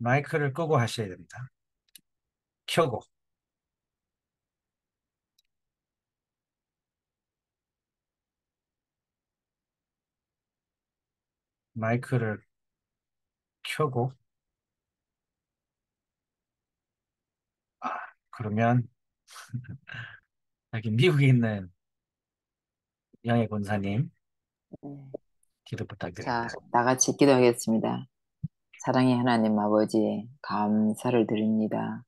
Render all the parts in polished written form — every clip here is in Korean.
마이크를 끄고 하셔야 됩니다. 켜고. 마이크를 켜고. 아, 그러면 여기 미국에 있는 영애 권사님 네. 기도 자, 부탁드립니다. 다 같이 기도하겠습니다. 사랑의 하나님 아버지, 감사를 드립니다.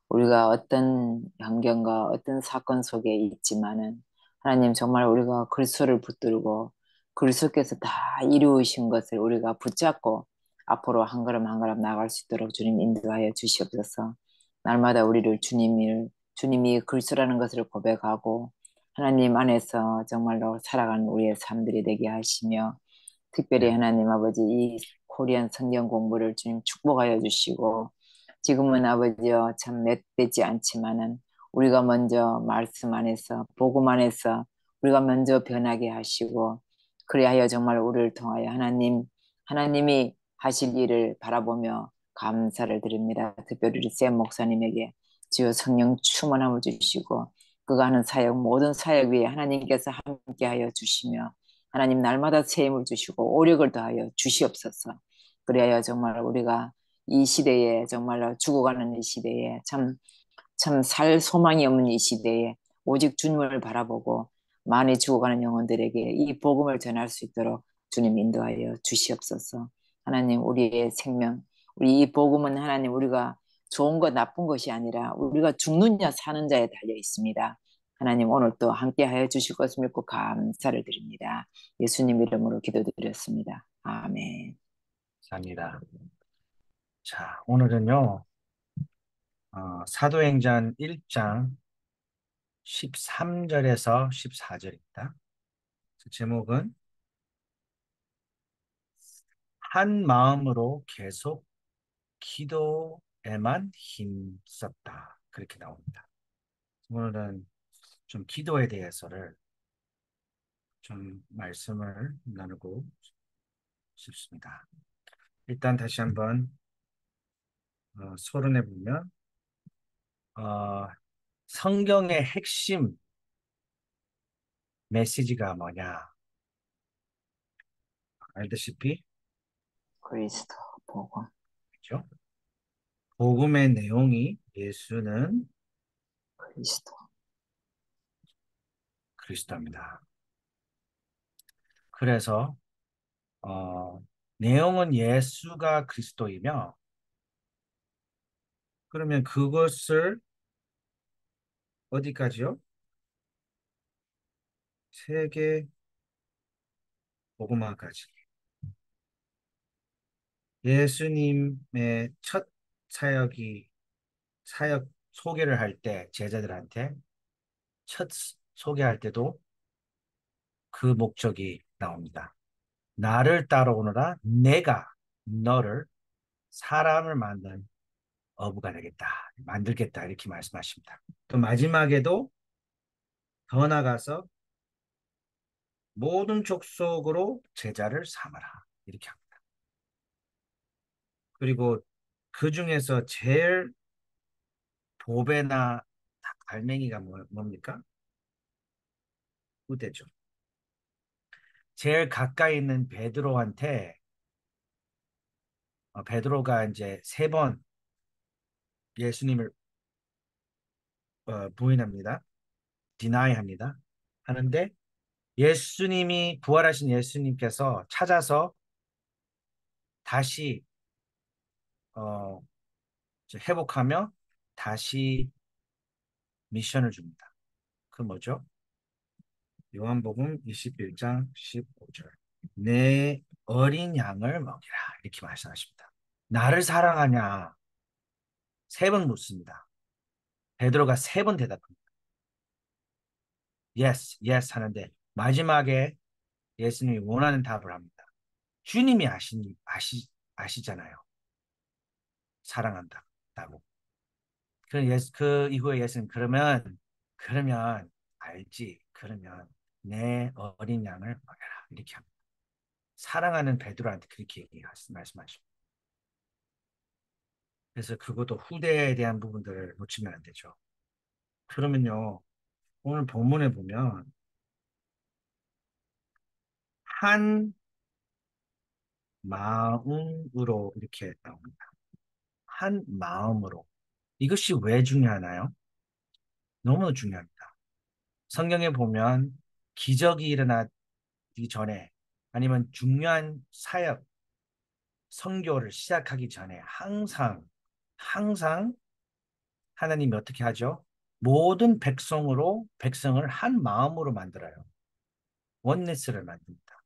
우리가 어떤 환경과 어떤 사건 속에 있지만은 하나님 정말 우리가 그리스도를 붙들고 그리스도께서 다 이루신 것을 우리가 붙잡고 앞으로 한 걸음 한 걸음 나아갈 수 있도록 주님 인도하여 주시옵소서. 날마다 우리를 주님이 그리스도라는 것을 고백하고 하나님 안에서 정말로 살아가는 우리의 삶들이 되게 하시며 특별히 네, 하나님 아버지 이 코리안 성경 공부를 주님 축복하여 주시고 지금은 아버지여 참 맷되지 않지만은 우리가 먼저 말씀 안에서 복음 안에서 우리가 먼저 변하게 하시고 그리하여 정말 우리를 통하여 하나님이 하실 일을 바라보며 감사를 드립니다. 특별히 우리 샘 목사님에게 주여 성령 충만함을 주시고 그가 하는 사역 모든 사역 위에 하나님께서 함께하여 주시며 하나님 날마다 새 힘을 주시고 오력을 더하여 주시옵소서. 그래야 정말 우리가 이 시대에 정말로 죽어가는 이 시대에 참 살 소망이 없는 이 시대에 오직 주님을 바라보고 많이 죽어가는 영혼들에게 이 복음을 전할 수 있도록 주님 인도하여 주시옵소서. 하나님 우리의 생명, 우리 이 복음은 하나님 우리가 좋은 것 나쁜 것이 아니라 우리가 죽느냐 사는 자에 달려 있습니다. 하나님 오늘 또 함께하여 주실 것을 믿고 감사를 드립니다. 예수님 이름으로 기도드렸습니다. 아멘. 감사합니다. 자, 오늘은요, 사도행전 1장 13절에서 14절입니다. 제목은 한 마음으로 계속 기도에만 힘썼다. 그렇게 나옵니다. 오늘은 좀 기도에 대해서를 좀 말씀을 나누고 싶습니다. 일단 다시 한번 서론해 보면 어, 성경의 핵심 메시지가 뭐냐? 알다시피 그리스도 복음. 그죠? 복음의 내용이 예수는 그리스도. 그리스도입니다. 그래서 어, 내용은 예수가 그리스도이며 그러면 그것을 어디까지요? 세계 복음화까지. 예수님의 첫 사역이 사역 소개를 할 때 제자들한테 첫 소개할 때도 그 목적이 나옵니다. 나를 따라오너라 내가 너를 사람을 만든 어부가 되겠다. 만들겠다. 이렇게 말씀하십니다. 또 마지막에도 더 나가서 모든 족속으로 제자를 삼아라. 이렇게 합니다. 그리고 그 중에서 제일 보배나 갈매기가 뭡니까? 후대죠. 제일 가까이 있는 베드로한테 베드로가 이제 3번 예수님을 부인합니다. 디나이 합니다. 하는데 예수님이 부활하신 예수님께서 찾아서 다시 어, 회복하며 다시 미션을 줍니다. 그 뭐죠? 요한복음 21장 15절. 내 어린 양을 먹이라. 이렇게 말씀하십니다. 나를 사랑하냐? 3번 묻습니다. 베드로가 3번 대답합니다. Yes, yes 하는데 마지막에 예수님이 원하는 답을 합니다. 주님이 아시잖아요. 사랑한다고. 그 이후에 예수님 그러면 알지. 그러면 내 어린 양을 먹여라. 이렇게 합니다. 사랑하는 베드로한테 그렇게 말씀하십니다. 그래서 그것도 후대에 대한 부분들을 놓치면 안 되죠. 그러면요, 오늘 본문에 보면 한 마음으로 이렇게 나옵니다. 한 마음으로. 이것이 왜 중요하나요? 너무 중요합니다. 성경에 보면 기적이 일어나기 전에 아니면 중요한 사역, 선교를 시작하기 전에 항상 하나님이 어떻게 하죠? 모든 백성을 한 마음으로 만들어요. 원네스를 만듭니다.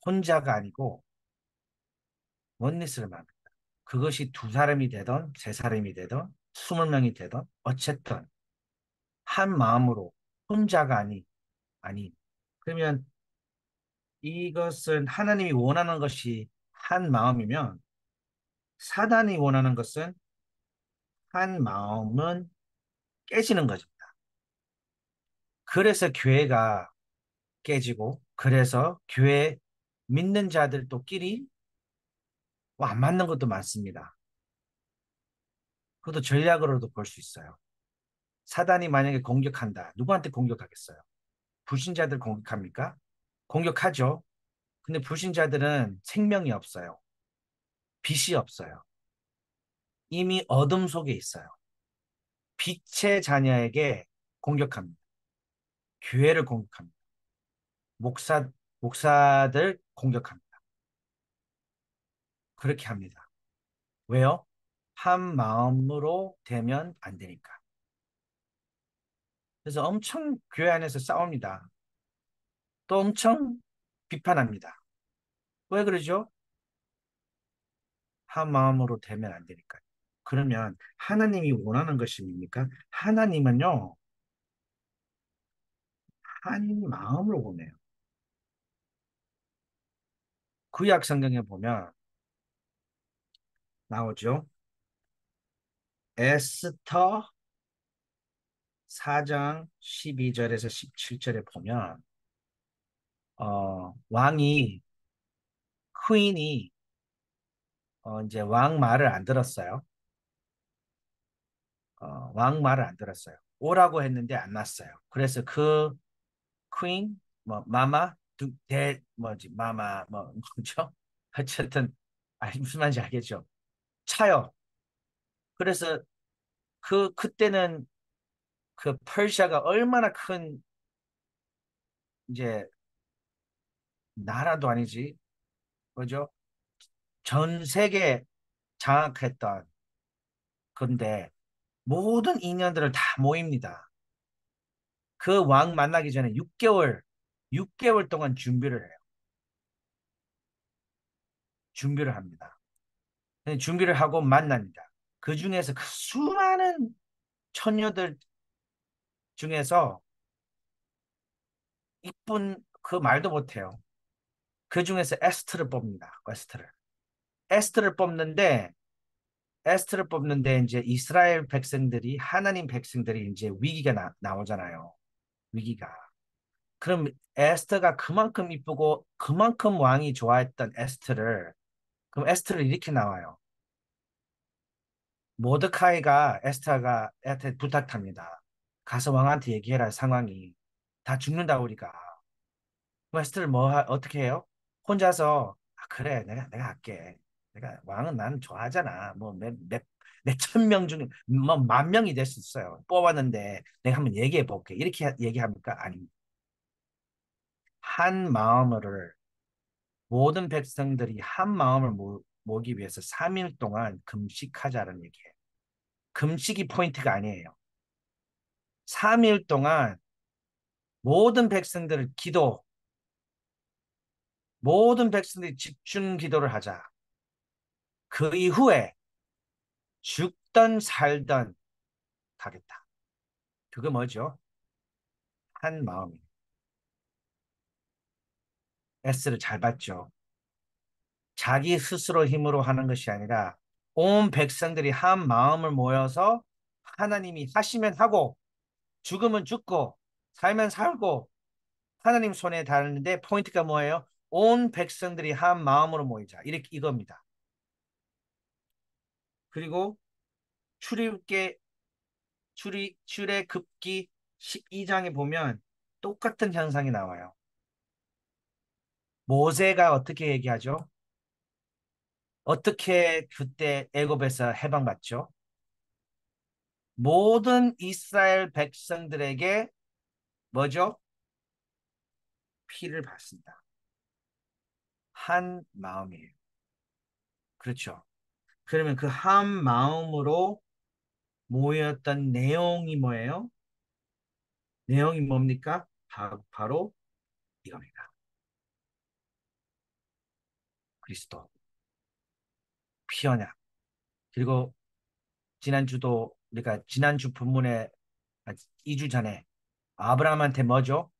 혼자가 아니고 원네스를 만듭니다. 그것이 두 사람이 되던 세 사람이 되던 20명이 되던 어쨌든 한 마음으로 혼자가 아니. 그러면 이것은 하나님이 원하는 것이 한 마음이면 사단이 원하는 것은 한 마음은 깨지는 거죠. 그래서 교회가 깨지고 그래서 교회 믿는 자들도끼리 안 맞는 것도 많습니다. 그것도 전략으로도 볼 수 있어요. 사단이 만약에 공격한다. 누구한테 공격하겠어요? 불신자들 공격합니까? 공격하죠. 근데 불신자들은 생명이 없어요. 빛이 없어요. 이미 어둠 속에 있어요. 빛의 자녀에게 공격합니다. 교회를 공격합니다. 목사, 목사들 공격합니다. 그렇게 합니다. 왜요? 한 마음으로 되면 안 되니까. 그래서 엄청 교회 안에서 싸웁니다. 또 엄청 비판합니다. 왜 그러죠? 한 마음으로 되면 안 되니까. 그러면 하나님이 원하는 것이 뭡니까? 하나님은요, 한 마음으로 보내요. 구약 성경에 보면 나오죠. 에스터 4장 12절에서 17절에 보면 왕이 퀸이 이제 왕 말을 안 들었어요. 왕 말을 안 들었어요. 오라고 했는데 안 났어요. 그래서 그 퀸, 뭐 마마, 뭐지 마마 뭐 뭐죠? 어쨌든 무슨 말인지 알겠죠? 차요. 그래서 그때는 그 퍼시아가 얼마나 큰 이제 나라도 아니지, 그죠? 전 세계 장악했던 건데 모든 인연들을 다 모입니다. 그 왕 만나기 전에 6개월 동안 준비를 해요. 준비를 합니다. 준비를 하고 만납니다. 그 중에서 그 수많은 처녀들 중에서 이쁜 그 말도 못해요. 그 중에서 에스트를 뽑니다. 에스트를 뽑는데 에스트를 뽑는데 이제 이스라엘 백성들이 하나님 백성들이 이제 위기가 나오잖아요. 위기가. 그럼 에스터가 그만큼 이쁘고 그만큼 왕이 좋아했던 에스트를 그럼 에스트를 이렇게 나와요. 모드카이가 에스터가 한테 부탁합니다. 가서 왕한테 얘기해라 상황이 다 죽는다 우리가. 그럼 에스터를 어떻게 해요? 혼자서 그래 내가 할게. 내가 왕은 나는 좋아하잖아. 뭐 몇 천 명 중에 뭐 만 명이 될 수 있어요. 뽑았는데 내가 한번 얘기해 볼게. 이렇게 얘기합니까? 아닙니다. 한 마음을 모든 백성들이 한 마음을 모기 위해서 3일 동안 금식하자는 얘기예요. 금식이 포인트가 아니에요. 3일 동안 모든 백성들을 모든 백성들이 집중 기도를 하자. 그 이후에 죽던 살던 가겠다. 그거 뭐죠? 한 마음이. S를 잘 봤죠. 자기 스스로 힘으로 하는 것이 아니라 온 백성들이 한 마음을 모여서 하나님이 하시면 하고 죽으면 죽고 살면 살고 하나님 손에 닿는데 포인트가 뭐예요? 온 백성들이 한 마음으로 모이자. 이렇게 이겁니다. 그리고 출애굽기 출애굽기 12장에 보면 똑같은 현상이 나와요. 모세가 어떻게 얘기하죠? 어떻게 그때 애굽에서 해방받죠? 모든 이스라엘 백성들에게 뭐죠? 피를 받습니다. 한 마음이에요. 그렇죠. 그러면 그 한 마음으로 모였던 내용이 뭐예요? 내용이 뭡니까? 바로 이겁니다. 그리스도, 피 언약. 그리고 지난주도 우리가 지난주 본문에 2주 전에 아브라함한테 뭐죠?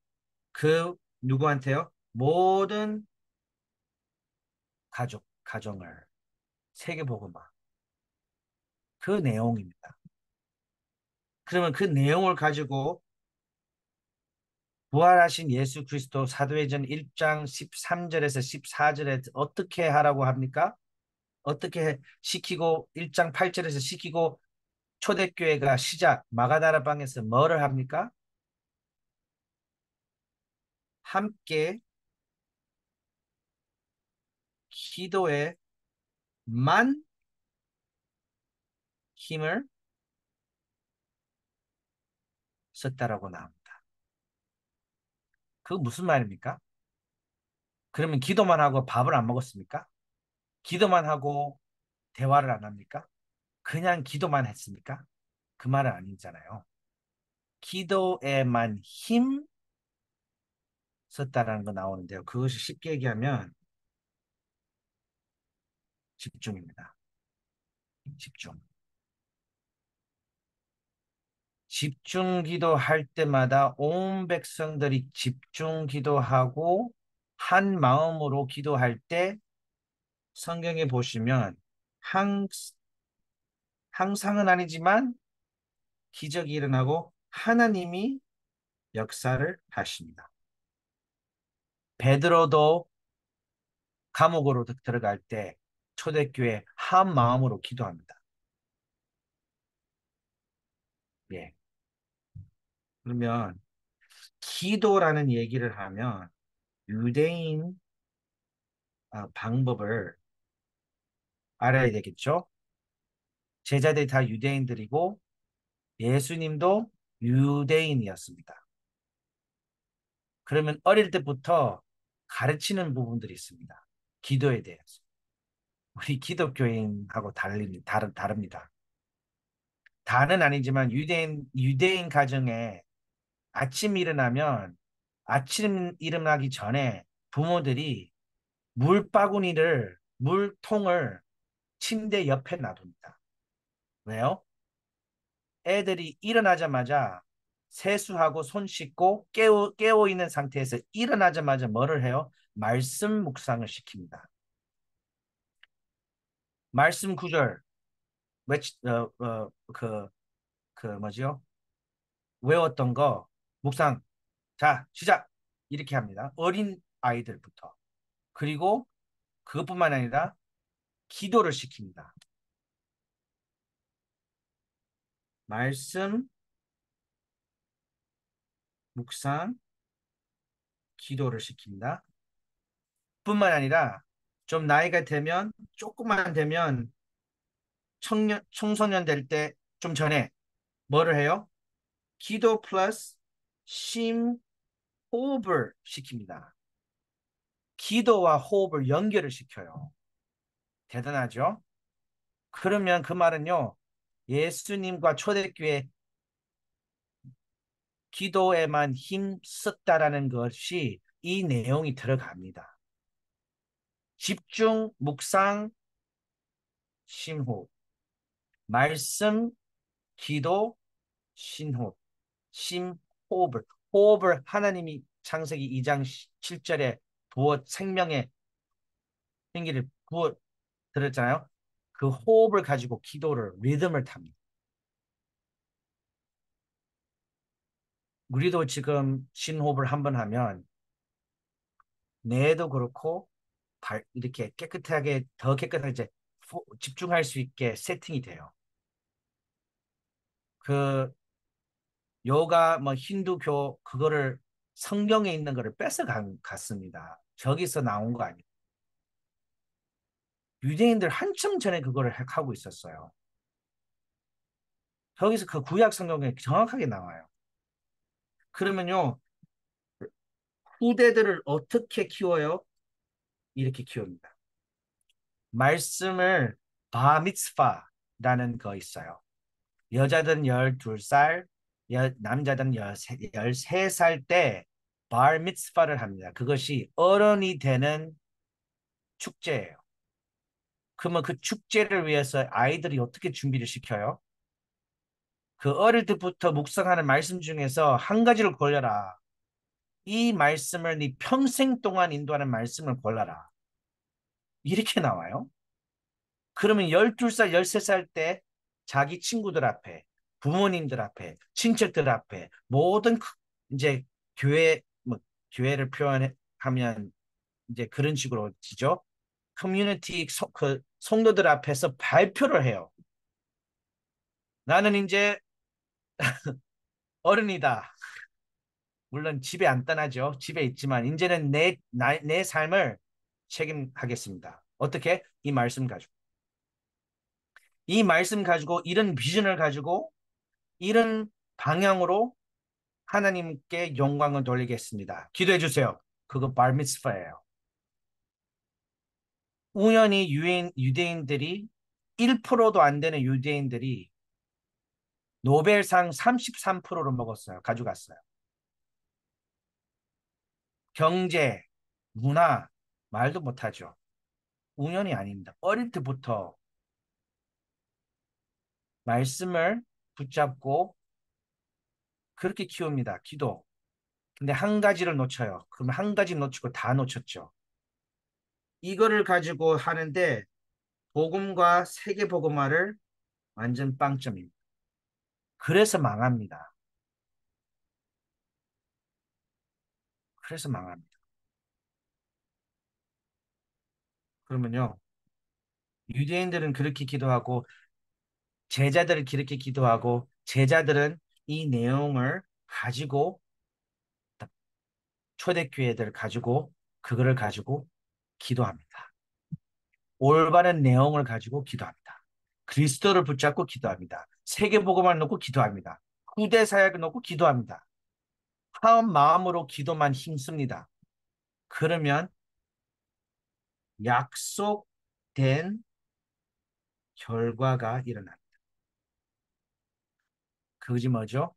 그 누구한테요? 모든 가정을 세계복음화. 그 내용입니다. 그러면 그 내용을 가지고 부활하신 예수 그리스도 사도행전 1장 13절에서 14절에 어떻게 하라고 합니까? 어떻게 시키고 1장 8절에서 시키고 초대교회가 시작 마가다라 방에서 뭐를 합니까? 함께 기도에만 힘을 썼다라고 나옵니다. 그거 무슨 말입니까? 그러면 기도만 하고 밥을 안 먹었습니까? 기도만 하고 대화를 안 합니까? 그냥 기도만 했습니까? 그 말은 아니잖아요. 기도에만 힘 썼다라는 거 나오는데요. 그것이 쉽게 얘기하면 집중입니다. 집중. 집중 기도할 때마다 온 백성들이 집중 기도하고 한 마음으로 기도할 때 성경에 보시면 항, 항상은 아니지만 기적이 일어나고 하나님이 역사를 하십니다. 베드로도 감옥으로 들어갈 때 초대교회 한 마음으로 기도합니다. 예. 그러면 기도라는 얘기를 하면 유대인 방법을 알아야 되겠죠? 제자들이 다 유대인들이고 예수님도 유대인이었습니다. 그러면 어릴 때부터 가르치는 부분들이 있습니다. 기도에 대해서. 우리 기독교인하고 다릅니다. 다는 아니지만 유대인 가정에 아침 일어나면 아침 일어나기 전에 부모들이 물통을 침대 옆에 놔둡니다. 왜요? 애들이 일어나자마자 세수하고 손 씻고 깨어 있는 상태에서 일어나자마자 뭐를 해요? 말씀 묵상을 시킵니다. 말씀 구절, 외치, 뭐지요? 외웠던 거, 묵상, 자, 시작! 이렇게 합니다. 어린 아이들부터. 그리고 그것뿐만 아니라 기도를 시킵니다. 말씀, 묵상, 기도를 시킵니다. 뿐만 아니라 좀 나이가 되면, 조금만 되면 청소년 될 때 좀 전에 뭐를 해요? 기도 플러스 호흡을 시킵니다. 기도와 호흡을 연결을 시켜요. 대단하죠? 그러면 그 말은요, 예수님과 초대교회 기도에만 힘 썼다라는 것이 이 내용이 들어갑니다. 집중, 묵상, 심호흡, 말씀, 기도, 신호흡, 심호흡을, 호흡을 하나님이 창세기 2장 7절에 생명의 생기를 부어 들었잖아요. 그 호흡을 가지고 기도를 리듬을 탑니다. 우리도 지금 심호흡을 한번 하면 뇌도 그렇고 이렇게 깨끗하게 더 깨끗하게 집중할 수 있게 세팅이 돼요. 그 요가 뭐 힌두교 그거를 성경에 있는 거를 갔습니다. 저기서 나온 거 아니에요. 유대인들 한참 전에 그거를 하고 있었어요. 거기서 그 구약 성경에 정확하게 나와요. 그러면요, 후대들을 어떻게 키워요? 이렇게 키웁니다. 말씀을 바미츠파라는 거 있어요. 여자든 12살, 남자든 13살 때 바미츠파를 합니다. 그것이 어른이 되는 축제예요. 그러면 그 축제를 위해서 아이들이 어떻게 준비를 시켜요? 그 어릴 때부터 묵상하는 말씀 중에서 한 가지를 골라라. 이 말씀을 네 평생 동안 인도하는 말씀을 골라라. 이렇게 나와요. 그러면 12살, 13살 때 자기 친구들 앞에, 부모님들 앞에, 친척들 앞에, 모든 이제 교회, 뭐, 교회를 표현하면 이제 그런 식으로 지죠. 커뮤니티, 그 성도들 앞에서 발표를 해요. 나는 이제 어른이다. 물론 집에 안 떠나죠. 집에 있지만 이제는 내 삶을 책임하겠습니다. 어떻게? 이 말씀 가지고. 이 말씀 가지고 이런 비전을 가지고 이런 방향으로 하나님께 영광을 돌리겠습니다. 기도해 주세요. 그거 발미스파예요. 우연히 유대인들이 1%도 안 되는 유대인들이 노벨상 33%를 먹었어요. 가져갔어요. 경제, 문화, 말도 못하죠. 우연이 아닙니다. 어릴 때부터 말씀을 붙잡고 그렇게 키웁니다. 기도. 근데 한 가지를 놓쳐요. 그럼 한 가지 놓치고 다 놓쳤죠. 이거를 가지고 하는데 복음과 세계 복음화를 완전 빵점입니다. 그래서 망합니다. 그래서 망합니다. 그러면요. 유대인들은 그렇게 기도하고 제자들은 그렇게 기도하고 제자들은 이 내용을 가지고 초대교회들 가지고 그거를 가지고 기도합니다. 올바른 내용을 가지고 기도합니다. 그리스도를 붙잡고 기도합니다. 세계복음을 놓고 기도합니다. 후대 사역을 놓고 기도합니다. 한 마음으로 기도만 힘씁니다. 그러면 약속된 결과가 일어납니다. 그것이 뭐죠?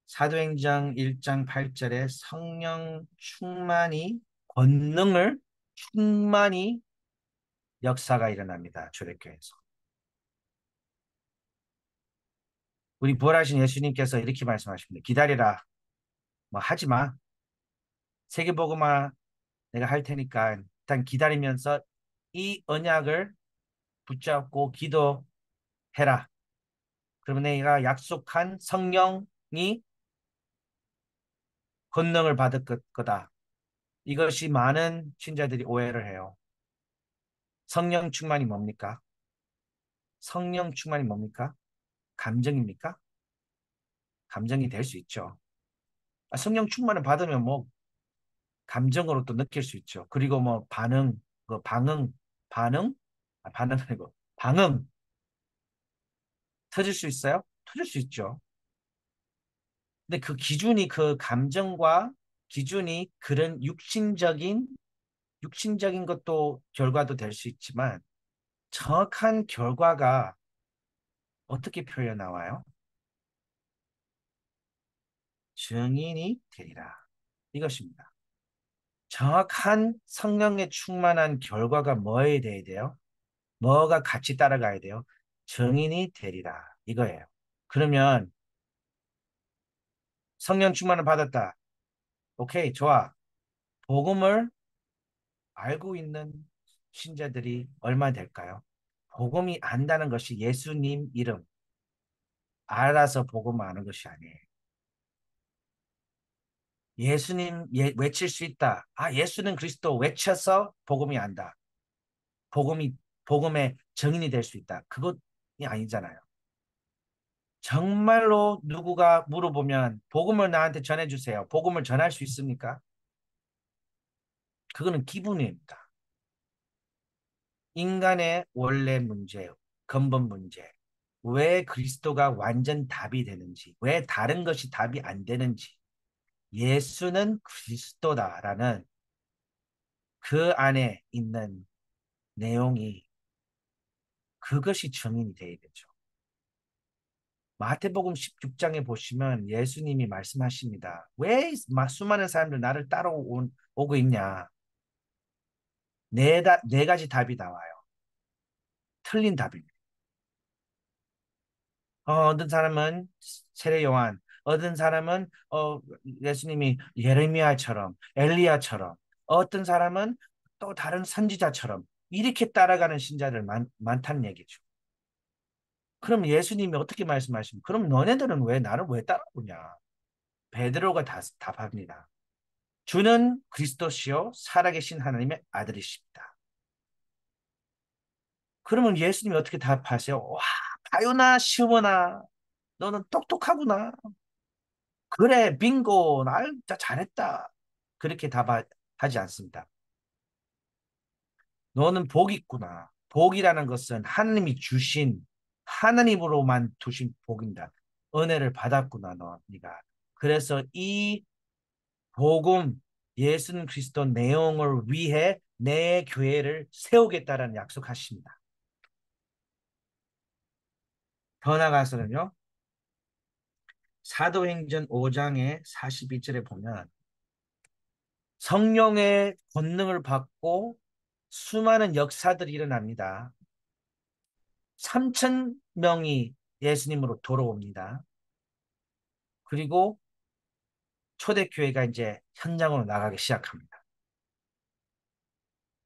사도행전 1장 8절에 성령 충만이 권능을 충만히 역사가 일어납니다. 초대교회에서. 우리 부활하신 예수님께서 이렇게 말씀하십니다. 기다리라. 뭐 하지 마. 세계복음화 내가 할 테니까 일단 기다리면서 이 언약을 붙잡고 기도해라. 그러면 내가 약속한 성령이 권능을 받을 거다. 이것이 많은 신자들이 오해를 해요. 성령 충만이 뭡니까? 성령 충만이 뭡니까? 감정입니까? 감정이 될 수 있죠. 성령 충만을 받으면 뭐 감정으로 또 느낄 수 있죠. 그리고 뭐 반응? 반응 아니고 방응 터질 수 있어요? 터질 수 있죠. 근데 그 기준이 그 감정과 기준이 그런 육신적인 것도 결과도 될 수 있지만 정확한 결과가 어떻게 표현 나와요? 증인이 되리라. 이것입니다. 정확한 성령에 충만한 결과가 뭐에 대해 돼요? 뭐가 같이 따라가야 돼요? 증인이 되리라. 이거예요. 그러면 성령 충만을 받았다. 오케이, 좋아. 복음을 알고 있는 신자들이 얼마 될까요? 복음이 안다는 것이 예수님 이름 알아서 복음 아는 것이 아니에요. 예수님 외칠 수 있다. 아, 예수는 그리스도 외쳐서 복음이 안다. 복음이 복음의 증인이 될 수 있다. 그것이 아니잖아요. 정말로 누구가 물어보면 복음을 나한테 전해주세요. 복음을 전할 수 있습니까? 그거는 기분입니다. 인간의 원래 문제, 근본 문제, 왜 그리스도가 완전 답이 되는지, 왜 다른 것이 답이 안 되는지, 예수는 그리스도다라는 그 안에 있는 내용이 그것이 증인이 되어야 되죠. 마태복음 16장에 보시면 예수님이 말씀하십니다. 왜 수많은 사람들 나를 따라오고 있냐? 네 가지 답이 나와요. 틀린 답입니다. 어떤 사람은 세례 요한, 어떤 사람은 예수님이 예레미야처럼, 엘리야처럼, 어떤 사람은 또 다른 선지자처럼 이렇게 따라가는 신자들 많다는 얘기죠. 그럼 예수님이 어떻게 말씀하십니까? 그럼 너네들은 왜 나를 왜 따라오냐? 베드로가 답합니다. 주는 그리스도시요 살아계신 하나님의 아들이십니다. 그러면 예수님이 어떻게 답하세요? 와, 바요나 시오나 너는 똑똑하구나. 그래, 빙고, 날 진짜 잘했다. 그렇게 답하지 않습니다. 너는 복이 있구나. 복이라는 것은 하나님이 주신, 하나님으로만 두신 복입니다. 은혜를 받았구나, 네가. 그래서 이 복음, 예수 그리스도 내용을 위해 내 교회를 세우겠다라는 약속하십니다. 더 나아가서는요, 사도행전 5장의 42절에 보면 성령의 권능을 받고 수많은 역사들이 일어납니다. 3천 명이 예수님으로 돌아옵니다. 그리고 초대교회가 이제 현장으로 나가기 시작합니다.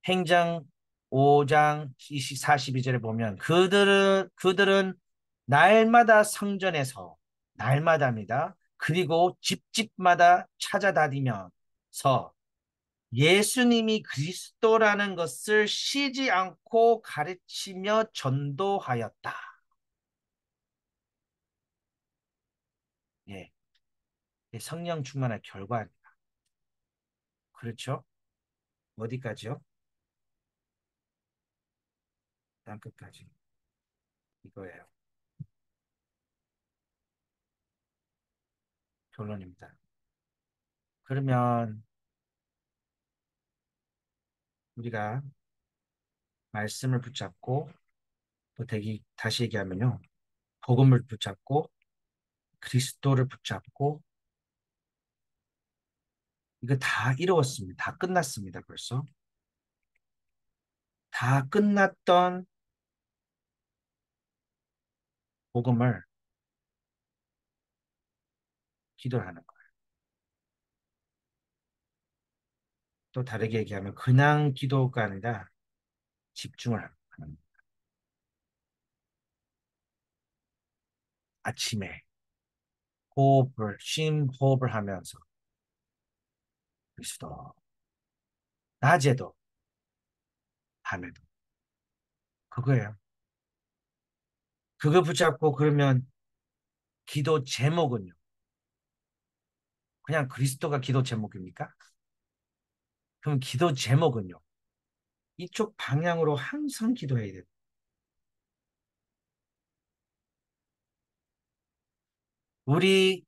행정 5장 42절에 보면 그들은 날마다 성전에서 날마다입니다. 그리고 집집마다 찾아다니면서 예수님이 그리스도라는 것을 쉬지 않고 가르치며 전도하였다. 예, 성령 충만의 결과입니다. 그렇죠? 어디까지요? 땅끝까지. 이거예요. 결론입니다. 그러면 우리가 말씀을 붙잡고 또 다시 얘기하면요. 복음을 붙잡고 그리스도를 붙잡고 이거 다 이루었습니다. 다 끝났습니다. 벌써. 다 끝났던 복음을 기도하는 거예요. 또 다르게 얘기하면 그냥 기도가 아니라 집중을 하는 거예요. 아침에 호흡을 하면서 그리스도 낮에도 밤에도 그거예요. 그거 붙잡고 그러면 기도 제목은요. 그냥 그리스도가 기도 제목입니까? 그럼 기도 제목은요. 이쪽 방향으로 항상 기도해야 돼요. 우리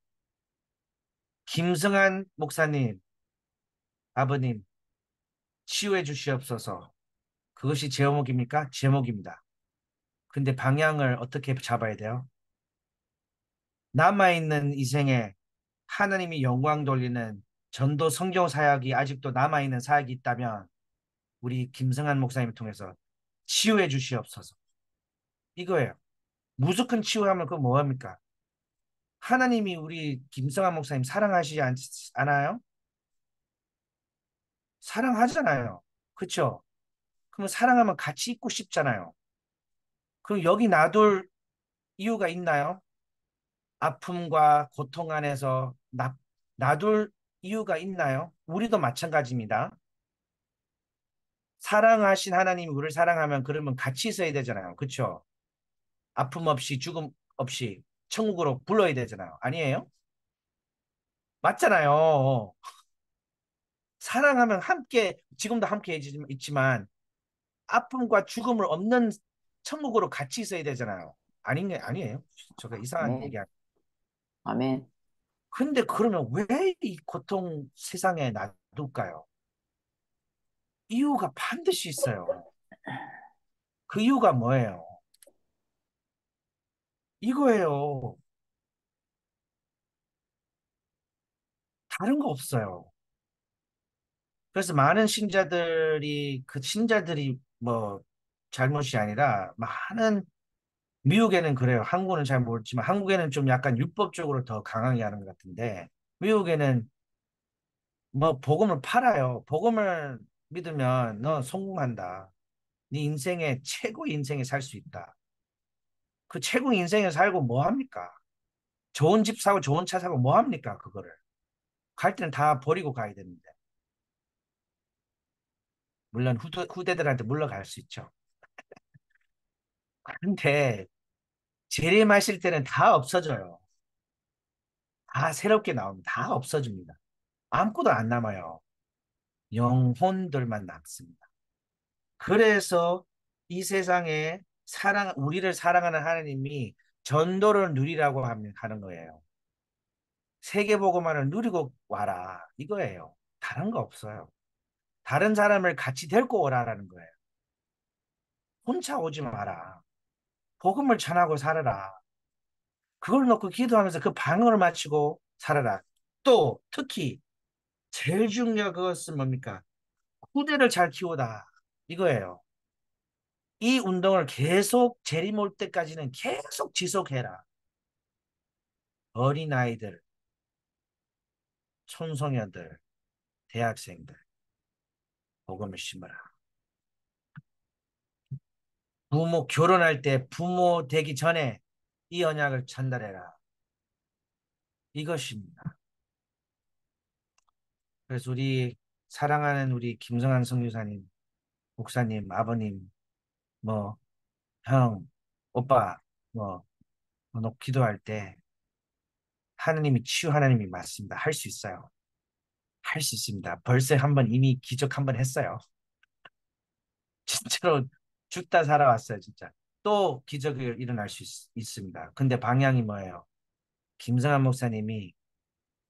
김승한 목사님, 아버님 치유해 주시옵소서. 그것이 제목입니까? 제목입니다. 근데 방향을 어떻게 잡아야 돼요? 남아있는 이 생에 하나님이 영광 돌리는 전도 성경 사역이 아직도 남아있는 사역이 있다면 우리 김성한 목사님을 통해서 치유해 주시옵소서. 이거예요. 무조건 치유하면 그거 뭐합니까? 하나님이 우리 김성한 목사님 사랑하시지 않아요? 사랑하잖아요. 그렇죠? 그럼 사랑하면 같이 있고 싶잖아요. 그럼 여기 놔둘 이유가 있나요? 아픔과 고통 안에서 놔둘 이유가 있나요? 우리도 마찬가지입니다. 사랑하신 하나님이 우리를 사랑하면 그러면 같이 있어야 되잖아요. 그렇죠? 아픔 없이 죽음 없이 천국으로 불러야 되잖아요. 아니에요? 맞잖아요. 사랑하면 함께 지금도 함께 있지만 아픔과 죽음을 없는 천국으로 같이 있어야 되잖아요. 아니에요? 제가 이상한 아멘. 얘기. 아멘. 근데 그러면 왜 이 고통 세상에 놔둘까요? 이유가 반드시 있어요. 그 이유가 뭐예요? 이거예요. 다른 거 없어요. 그래서 많은 신자들이 그 신자들이 뭐 잘못이 아니라 많은 미국에는 그래요. 한국은 잘 모르지만 한국에는 좀 약간 율법적으로 더 강하게 하는 것 같은데 미국에는 뭐 복음을 팔아요. 복음을 믿으면 너 성공한다. 네 인생의 최고 인생에 살 수 있다. 그 최고 인생에 살고 뭐 합니까? 좋은 집 사고 좋은 차 사고 뭐 합니까? 그거를. 갈 때는 다 버리고 가야 되는데. 물론 후대들한테 물러갈 수 있죠. 근데 재림하실 때는 다 없어져요. 다 새롭게 나옵니다. 다 없어집니다. 아무것도 안 남아요. 영혼들만 남습니다. 그래서 이 세상에 우리를 사랑하는 하나님이 전도를 누리라고 하는 거예요. 세계복음화를 누리고 와라. 이거예요. 다른 거 없어요. 다른 사람을 같이 데리고 오라라는 거예요. 혼자 오지 마라. 복음을 전하고 살아라. 그걸 놓고 기도하면서 그 방언을 마치고 살아라. 또 특히 제일 중요한 것은 뭡니까? 후대를 잘 키우다. 이거예요. 이 운동을 계속 재림 올 때까지는 계속 지속해라. 어린아이들, 청소년들, 대학생들, 복음을 심어라. 부모 결혼할 때 부모 되기 전에 이 언약을 전달해라. 이것입니다. 그래서 우리 사랑하는 우리 김성환 성교사님, 목사님, 아버님, 뭐, 형, 오빠, 뭐, 기도할 때 하나님이 치유 하나님이 맞습니다. 할 수 있어요. 할 수 있습니다. 벌써 한 번 이미 기적 한 번 했어요. 진짜로 죽다 살아왔어요, 진짜. 또 기적이 일어날 수 있습니다. 근데 방향이 뭐예요? 김성한 목사님이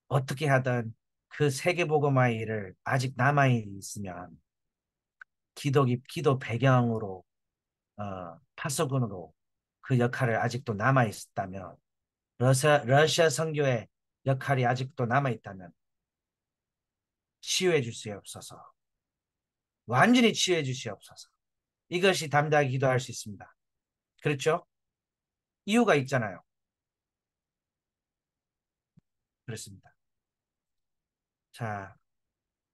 어떻게 하든 그 세계복음화의 일을 아직 남아 있으면 기도 배경으로 파수꾼으로 그 역할을 아직도 남아 있다면 러시아 선교의 역할이 아직도 남아 있다면 치유해 주시옵소서. 완전히 치유해 주시옵소서. 이것이 담대하게 기도할 수 있습니다. 그렇죠? 이유가 있잖아요. 그렇습니다. 자,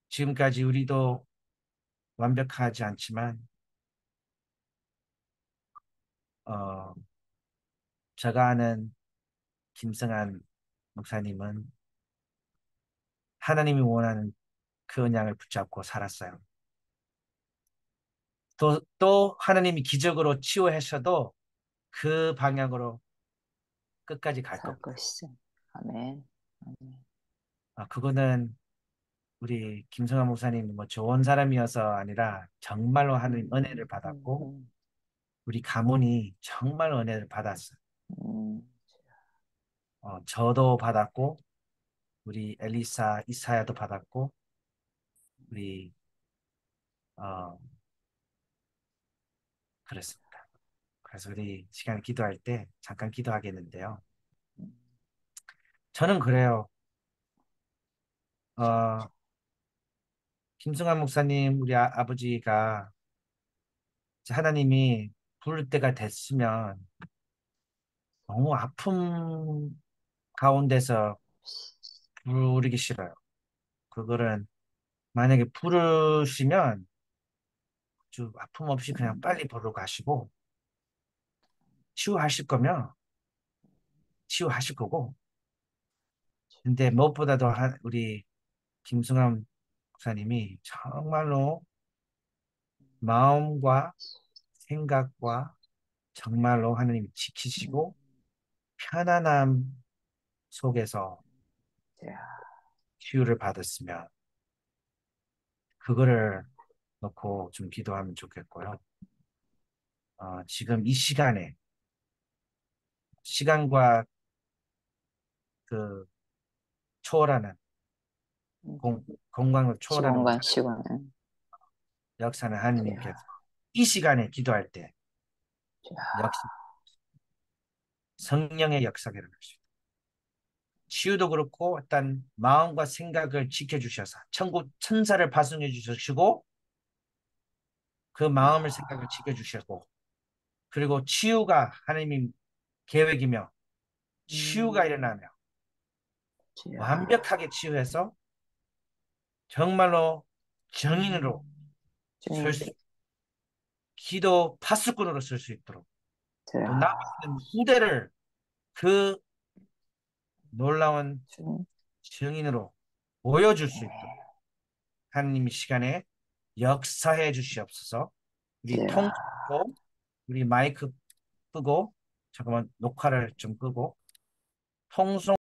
지금까지 우리도 완벽하지 않지만 어, 제가 아는 김성한 목사님은 하나님이 원하는 그 언약을 붙잡고 살았어요. 또 하나님이 기적으로 치유하셔도 그 방향으로 끝까지 갈 살 겁니다. 것이죠. 아멘. 아멘. 그거는 우리 김성환 목사님 뭐 좋은 사람이어서 아니라 정말로 하나님 은혜를 음, 음, 받았고 음, 우리 가문이 정말 은혜를 받았어요. 음. 저도 받았고 우리 엘리사 이사야도 받았고 우리 어, 그랬습니다. 그래서 우리 시간 기도할 때 잠깐 기도하겠는데요. 저는 그래요. 어, 김승환 목사님, 우리 아버지가 하나님이 부를 때가 됐으면 너무 아픔 가운데서 부르기 싫어요. 그거는 만약에 부르시면 좀 아픔 없이 그냥 빨리 보러 가시고 치유하실 거면 치유하실 거고 근데 무엇보다도 우리 김승환 목사님이 정말로 마음과 생각과 정말로 하나님이 음, 지키시고 편안함 속에서 자, 치유를 받았으면 그거를 놓고 좀 기도하면 좋겠고요. 지금 이 시간에 시간과 그 초월하는 음, 공간을 초월하는 시공간 시간은 역사는 하느님께서 자, 이 시간에 기도할 때 자, 역시 성령의 역사가 일어날 수 있다. 치유도 그렇고 일단 마음과 생각을 지켜주셔서 천국 천사를 파송해 주시고 그 마음을 생각을 지켜주시고 그리고 치유가 하나님 계획이며 치유가 음, 일어나며 자, 완벽하게 치유해서 정말로 정인으로 설 주님, 수, 기도 파수꾼으로 쓸 수 있도록 또 자, 남아있는 후대를 그 놀라운 주님, 증인으로 보여줄 수 있도록 하나님 이 시간에 역사해 주시옵소서. 우리 통 자. 고 우리 마이크 끄고 잠깐만 녹화를 좀 끄고 통송